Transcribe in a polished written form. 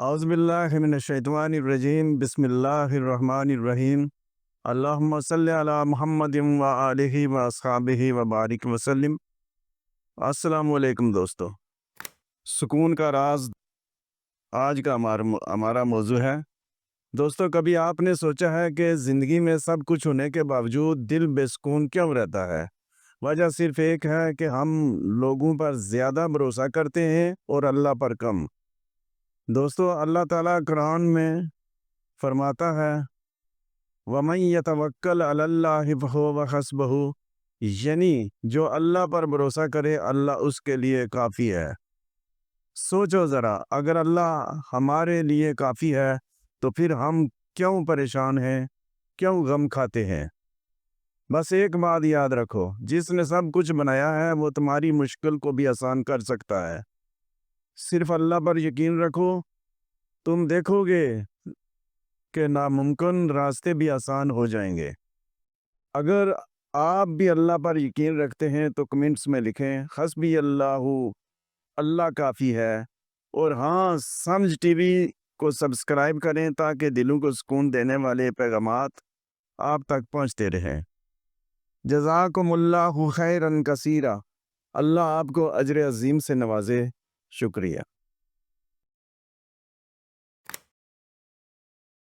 اعوذ باللہ من الشیطان الرجیم، بسم اللہ الرحمن الرحیم۔ اللہم صلی علی محمد و آلہ و اصحابہ و بارک وسلم۔ السلام علیکم دوستو، سکون کا راز آج کا ہمارا موضوع ہے۔ دوستو، کبھی آپ نے سوچا ہے کہ زندگی میں سب کچھ ہونے کے باوجود دل بے سکون کیوں رہتا ہے؟ وجہ صرف ایک ہے کہ ہم لوگوں پر زیادہ بھروسہ کرتے ہیں اور اللہ پر کم۔ دوستو، اللہ تعالیٰ قرآن میں فرماتا ہے وَمَن يَتَوَكَّلْ عَلَى اللَّهِ فَهُوَ حَسْبُهُ، یعنی جو اللہ پر بھروسہ کرے اللہ اس کے لیے کافی ہے۔ سوچو ذرا، اگر اللہ ہمارے لیے کافی ہے تو پھر ہم کیوں پریشان ہیں، کیوں غم کھاتے ہیں؟ بس ایک بات یاد رکھو، جس نے سب کچھ بنایا ہے وہ تمہاری مشکل کو بھی آسان کر سکتا ہے۔ صرف اللہ پر یقین رکھو، تم دیکھو گے کہ ناممکن راستے بھی آسان ہو جائیں گے۔ اگر آپ بھی اللہ پر یقین رکھتے ہیں تو کمنٹس میں لکھیں حسبی اللہ، اللہ کافی ہے۔ اور ہاں، سمجھ ٹی وی کو سبسکرائب کریں تاکہ دلوں کو سکون دینے والے پیغامات آپ تک پہنچتے رہیں۔ جزاکم اللہ خیرا کثیرا، اللہ آپ کو اجر عظیم سے نوازے۔ شکریہ۔